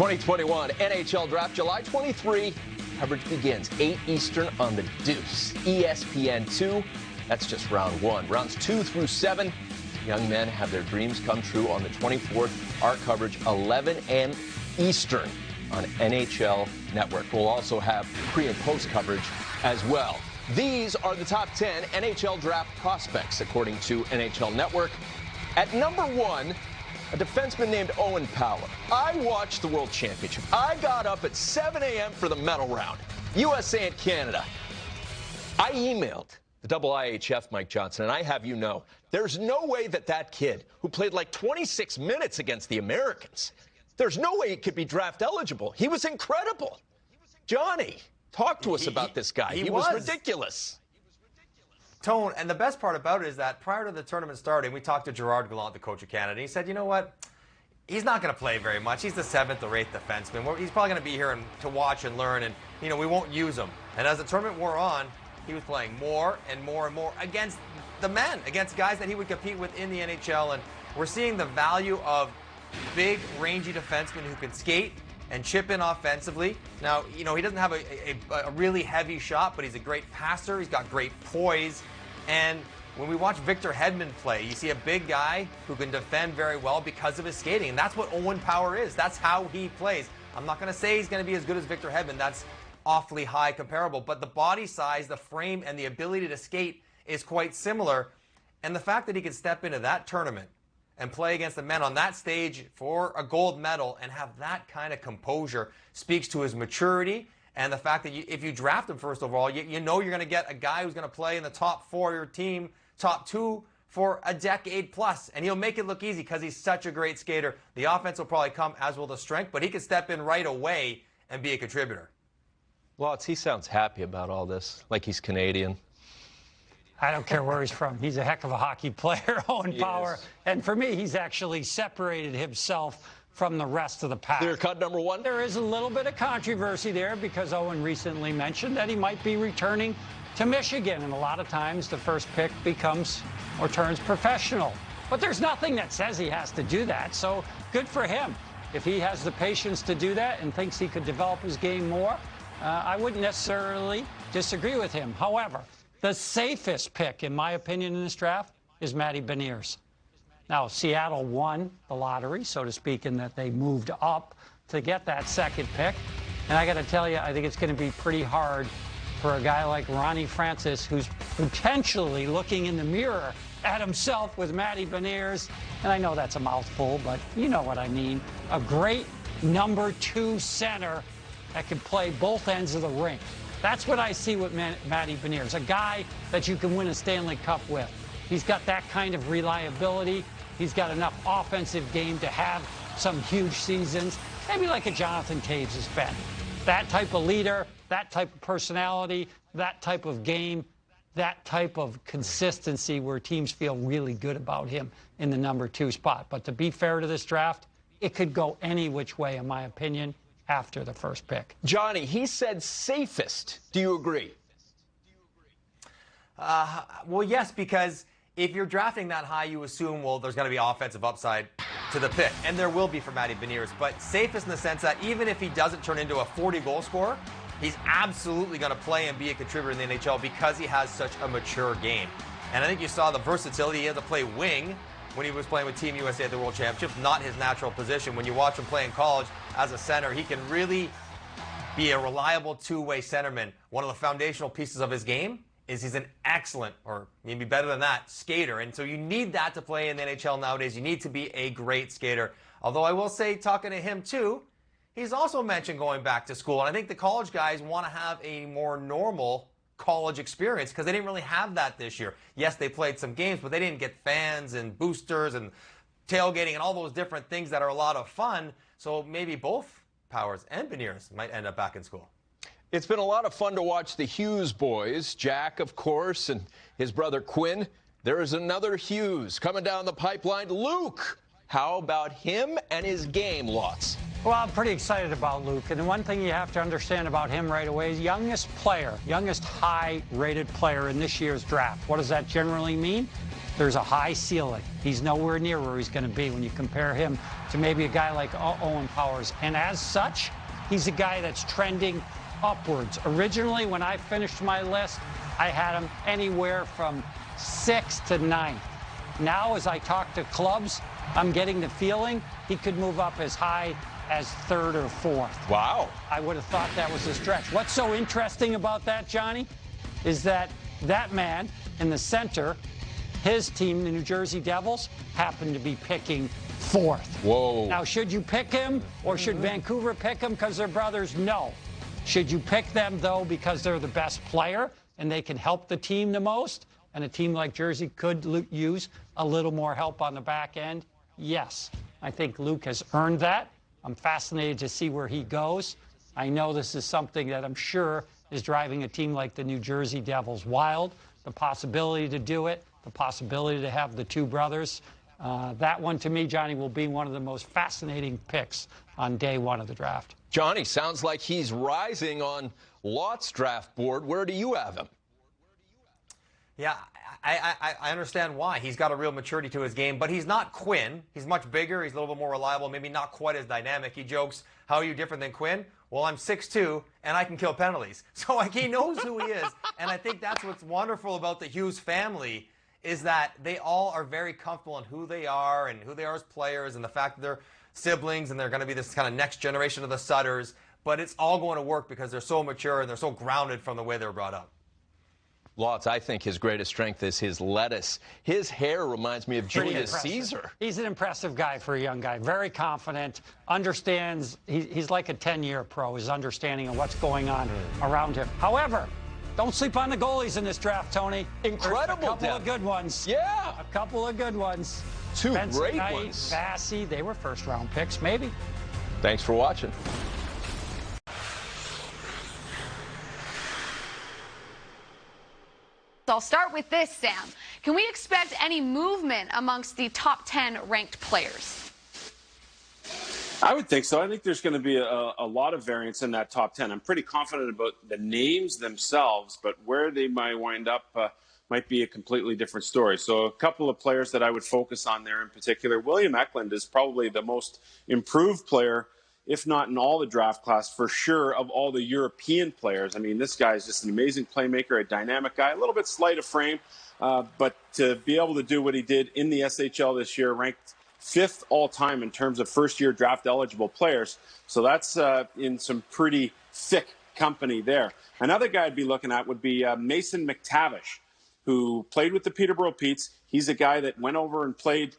2021 NHL Draft, July 23. Coverage begins 8 Eastern on the Deuce. ESPN2, that's just round 1. Rounds 2 through 7, young men have their dreams come true on the 24th. Our coverage, 11 a.m. Eastern on NHL Network. We'll also have pre- and post-coverage as well. These are the top 10 NHL Draft prospects, according to NHL Network. At number 1, a defenseman named Owen Power. I watched the World Championship. I got up at 7 a.m. for the medal round. USA and Canada. I emailed the IIHF, Mike Johnson, and I have you know, there's no way that kid who played like 26 minutes against the Americans, there's no way he could be draft eligible. He was incredible. Johnny, talk to us about this guy. He was ridiculous. Tone, and the best part about it is that prior to the tournament starting, we talked to Gerard Gallant, the coach of Canada, and he said, you know what, he's not going to play very much. He's the 7th or 8th defenseman. He's probably going to be here to watch and learn, and, we won't use him. And as the tournament wore on, he was playing more and more and more against the men, against guys that he would compete with in the NHL, and we're seeing the value of big, rangy defensemen who can skate and chip in offensively. Now, he doesn't have a really heavy shot, but he's a great passer. He's got great poise. And when we watch Victor Hedman play, you see a big guy who can defend very well because of his skating. And that's what Owen Power is. That's how he plays. I'm not going to say he's going to be as good as Victor Hedman. That's awfully high comparable. But the body size, the frame, and the ability to skate is quite similar. And the fact that he can step into that tournament and play against the men on that stage for a gold medal and have that kind of composure speaks to his maturity and the fact that if you draft him first overall, you know you're going to get a guy who's going to play in the top 4 of your team, top 2 for a decade plus, and he'll make it look easy because he's such a great skater. The offense will probably come, as will the strength, but he can step in right away and be a contributor. Lots, he sounds happy about all this, like he's Canadian. I don't care where he's from. He's a heck of a hockey player, Owen Power. And for me, he's actually separated himself from the rest of the pack. Clear cut number 1? There is a little bit of controversy there because Owen recently mentioned that he might be returning to Michigan. And a lot of times the first pick becomes or turns professional. But there's nothing that says he has to do that. So good for him. If he has the patience to do that and thinks he could develop his game more, I wouldn't necessarily disagree with him. However, the safest pick, in my opinion, in this draft is Matty Beniers. Now, Seattle won the lottery, so to speak, in that they moved up to get that second pick. And I got to tell you, I think it's going to be pretty hard for a guy like Ronnie Francis, who's potentially looking in the mirror at himself with Matty Beniers. And I know that's a mouthful, but you know what I mean. A great number 2 center that can play both ends of the rink. That's what I see with Matty Beniers, a guy that you can win a Stanley Cup with. He's got that kind of reliability. He's got enough offensive game to have some huge seasons, maybe like a Jonathan Toews has been. That type of leader, that type of personality, that type of game, that type of consistency where teams feel really good about him in the number 2 spot. But to be fair to this draft, it could go any which way, in my opinion, after the first pick. Johnny, he said safest. Do you agree? Well, yes, because if you're drafting that high, you assume, well, there's going to be offensive upside to the pick. And there will be for Matty Beniers. But safest in the sense that even if he doesn't turn into a 40-goal scorer, he's absolutely going to play and be a contributor in the NHL because he has such a mature game. And I think you saw the versatility. He had to play wing when he was playing with Team USA at the World Championships, not his natural position. When you watch him play in college as a center, he can really be a reliable two-way centerman. One of the foundational pieces of his game is he's an excellent, or maybe better than that, skater. And so you need that to play in the NHL nowadays. You need to be a great skater. Although I will say, talking to him too, he's also mentioned going back to school. And I think the college guys want to have a more normal college experience because they didn't really have that this year. Yes, they played some games, but they didn't get fans and boosters and tailgating and all those different things that are a lot of fun. So maybe both Powers and Beniers might end up back in school. It's been a lot of fun to watch the Hughes boys. Jack, of course, and his brother Quinn. There is another Hughes coming down the pipeline. Luke, how about him and his game, Lots? Well, I'm pretty excited about Luke. And the one thing you have to understand about him right away is youngest high-rated player in this year's draft. What does that generally mean? there's a high ceiling. He's nowhere near where he's going to be when you compare him to maybe a guy like Owen Powers. And as such, he's a guy that's trending upwards. Originally, when I finished my list, I had him anywhere from 6th to 9th. Now, as I talk to clubs, I'm getting the feeling he could move up as high as 3rd or 4th. Wow. I would have thought that was a stretch. What's so interesting about that, Johnny, is that man in the center, his team, the New Jersey Devils, happened to be picking 4th. Whoa. Now, should you pick him or should Vancouver pick him because they're brothers? No. Should you pick them, though, because they're the best player and they can help the team the most? And a team like Jersey could use a little more help on the back end? Yes. I think Luke has earned that. I'm fascinated to see where he goes. I know this is something that I'm sure is driving a team like the New Jersey Devils wild. The possibility to do it, the possibility to have the two brothers. That one, to me, Johnny, will be one of the most fascinating picks on day one of the draft. Johnny, sounds like he's rising on Lott's draft board. Where do you have him? Yeah, I understand why. He's got a real maturity to his game, but he's not Quinn. He's much bigger. He's a little bit more reliable, maybe not quite as dynamic. He jokes, how are you different than Quinn? Well, I'm 6'2", and I can kill penalties. So like, he knows who he is. And I think that's what's wonderful about the Hughes family is that they all are very comfortable in who they are and who they are as players and the fact that they're siblings and they're going to be this kind of next generation of the Sutters. But it's all going to work because they're so mature and they're so grounded from the way they're brought up. Lots, I think his greatest strength is his lettuce. His hair reminds me of Julius impressive. Caesar. He's an impressive guy for a young guy. Very confident, understands. He's like a 10-year pro, his understanding of what's going on around him. However, don't sleep on the goalies in this draft, Tony. Incredible There's a couple of good ones. Yeah. A couple of good ones. Two great Knight, ones. Vassy, they were first-round picks, maybe. Thanks for watching. I'll start with this, Sam. Can we expect any movement amongst the top 10 ranked players? I would think so. I think there's going to be a lot of variance in that top 10. I'm pretty confident about the names themselves, but where they might wind up might be a completely different story. So a couple of players that I would focus on there in particular. William Eklund is probably the most improved player, if not in all the draft class, for sure, of all the European players. I mean, this guy is just an amazing playmaker, a dynamic guy, a little bit slight of frame, but to be able to do what he did in the SHL this year, ranked 5th all-time in terms of first-year draft-eligible players. So that's in some pretty thick company there. Another guy I'd be looking at would be Mason McTavish, who played with the Peterborough Petes. He's a guy that went over and played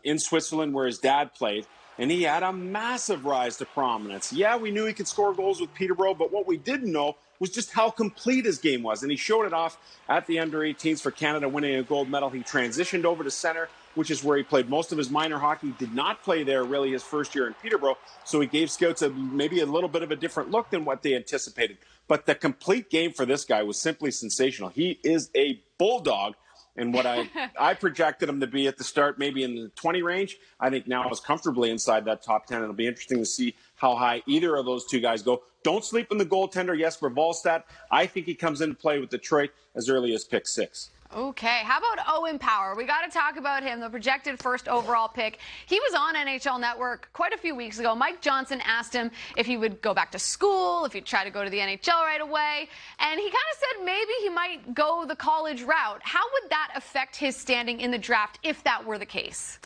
in Switzerland where his dad played. And he had a massive rise to prominence. Yeah, we knew he could score goals with Peterborough, but what we didn't know was just how complete his game was. And he showed it off at the under-18s for Canada, winning a gold medal. He transitioned over to center, which is where he played most of his minor hockey. Did not play there really his first year in Peterborough, so he gave scouts maybe a little bit of a different look than what they anticipated. But the complete game for this guy was simply sensational. He is a bulldog. And what I projected him to be at the start, maybe in the 20 range, I think now is comfortably inside that top 10. It'll be interesting to see how high either of those two guys go. Don't sleep on the goaltender, Jesper Wallstedt. I think he comes into play with Detroit as early as pick 6. Okay, how about Owen Power? We got to talk about him, the projected first overall pick. He was on NHL Network quite a few weeks ago. Mike Johnson asked him if he would go back to school, if he'd try to go to the NHL right away, and he kind of said maybe he might go the college route. How would that affect his standing in the draft if that were the case?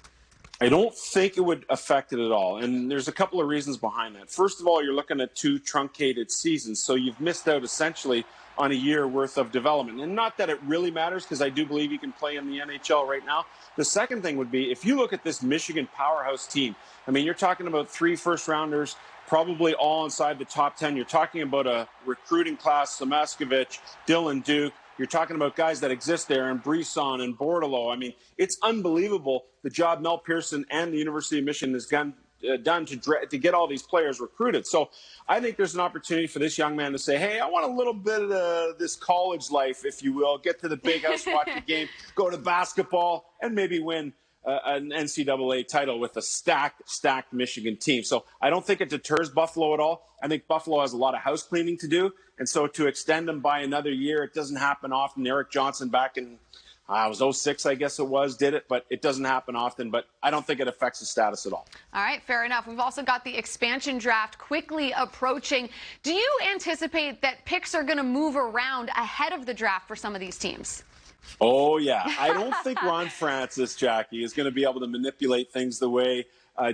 I don't think it would affect it at all, and there's a couple of reasons behind that. First of all, you're looking at 2 truncated seasons, so you've missed out essentially on a year worth of development. And not that it really matters, because I do believe he can play in the NHL right now. The second thing would be, if you look at this Michigan powerhouse team, I mean, you're talking about 3 first-rounders, probably all inside the top 10. You're talking about a recruiting class, Samaskovich, Dylan Duke. You're talking about guys that exist there, and Brisson and Bordelot. I mean, it's unbelievable the job Mel Pearson and the University of Michigan has done to get all these players recruited. So I think there's an opportunity for this young man to say, hey, I want a little bit of this college life, if you will, get to the big house, watch a game, go to basketball, and maybe win an NCAA title with a stacked Michigan team. So I don't think it deters Buffalo at all. I think Buffalo has a lot of house cleaning to do. And so to extend them by another year, it doesn't happen often. Eric Johnson back in it was 06, I guess it was, did it, but it doesn't happen often. But I don't think it affects his status at all. All right, fair enough. We've also got the expansion draft quickly approaching. Do you anticipate that picks are going to move around ahead of the draft for some of these teams? Oh, yeah. I don't think Ron Francis, Jackie, is going to be able to manipulate things the way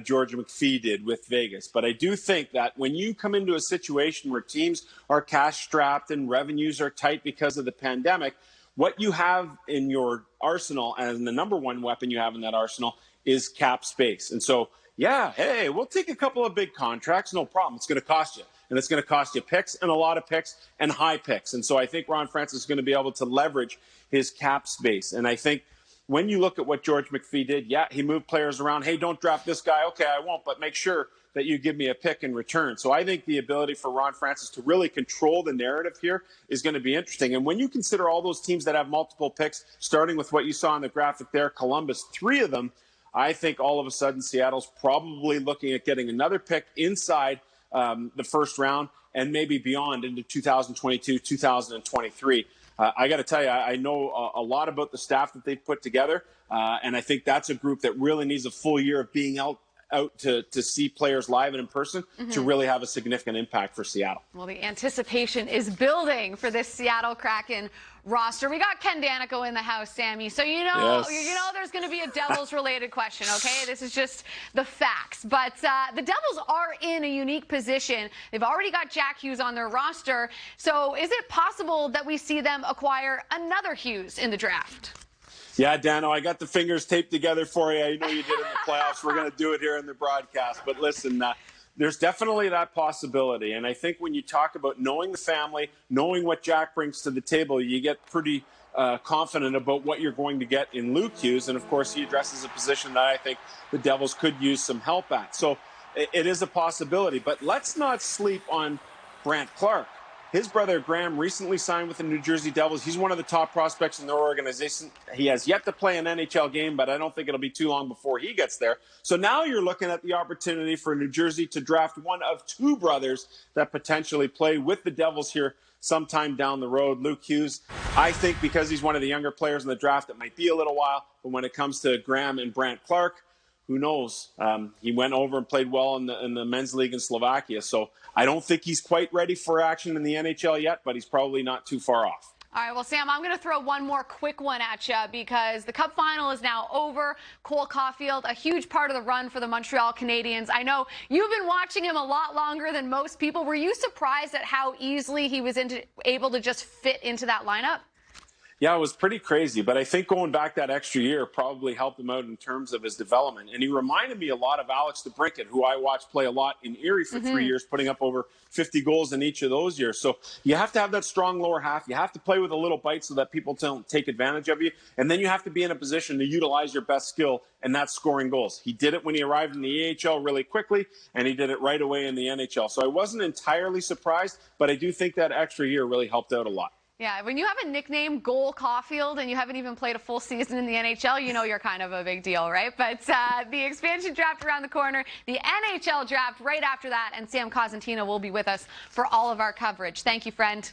George McPhee did with Vegas. But I do think that when you come into a situation where teams are cash-strapped and revenues are tight because of the pandemic, what you have in your arsenal, and the number one weapon you have in that arsenal, is cap space. And so, yeah, hey, we'll take a couple of big contracts, no problem. It's going to cost you. And it's going to cost you picks and a lot of picks and high picks. And so I think Ron Francis is going to be able to leverage his cap space. And I think when you look at what George McPhee did, yeah, he moved players around. Hey, don't draft this guy. Okay, I won't, but make sure that you give me a pick in return. So I think the ability for Ron Francis to really control the narrative here is going to be interesting. And when you consider all those teams that have multiple picks, starting with what you saw in the graphic there, Columbus, 3 of them, I think all of a sudden Seattle's probably looking at getting another pick inside the first round and maybe beyond into 2022, 2023. I got to tell you, I know a lot about the staff that they've put together, and I think that's a group that really needs a full year of being out to see players live and in person to really have a significant impact for Seattle. Well, the anticipation is building for this Seattle Kraken roster. We got Ken Danico in the house, Sammy. So you know there's going to be a Devils-related question, okay? This is just the facts. But the Devils are in a unique position. They've already got Jack Hughes on their roster. So is it possible that we see them acquire another Hughes in the draft? Yeah, Dano, I got the fingers taped together for you. I know you did in the playoffs. We're going to do it here in the broadcast. But listen, there's definitely that possibility. And I think when you talk about knowing the family, knowing what Jack brings to the table, you get pretty confident about what you're going to get in Luke Hughes. And, of course, he addresses a position that I think the Devils could use some help at. So it is a possibility. But let's not sleep on Brandt Clarke. His brother Graham recently signed with the New Jersey Devils. He's one of the top prospects in their organization. He has yet to play an NHL game, but I don't think it'll be too long before he gets there. So now you're looking at the opportunity for New Jersey to draft one of 2 brothers that potentially play with the Devils here sometime down the road. Luke Hughes, I think because he's one of the younger players in the draft, it might be a little while. But when it comes to Graham and Brandt Clarke, who knows? He went over and played well in the men's league in Slovakia. So I don't think he's quite ready for action in the NHL yet, but he's probably not too far off. All right, well, Sam, I'm going to throw one more quick one at you because the Cup final is now over. Cole Caulfield, a huge part of the run for the Montreal Canadiens. I know you've been watching him a lot longer than most people. Were you surprised at how easily he was able to just fit into that lineup? Yeah, it was pretty crazy, but I think going back that extra year probably helped him out in terms of his development. And he reminded me a lot of Alex DeBrincat, who I watched play a lot in Erie for 3 years, putting up over 50 goals in each of those years. So you have to have that strong lower half. You have to play with a little bite so that people don't take advantage of you. And then you have to be in a position to utilize your best skill, and that's scoring goals. He did it when he arrived in the AHL really quickly, and he did it right away in the NHL. So I wasn't entirely surprised, but I do think that extra year really helped out a lot. Yeah, when you have a nickname, Cole Caulfield, and you haven't even played a full season in the NHL, you know you're kind of a big deal, right? But the expansion draft around the corner, the NHL draft right after that, and Sam Cosentino will be with us for all of our coverage. Thank you, friend.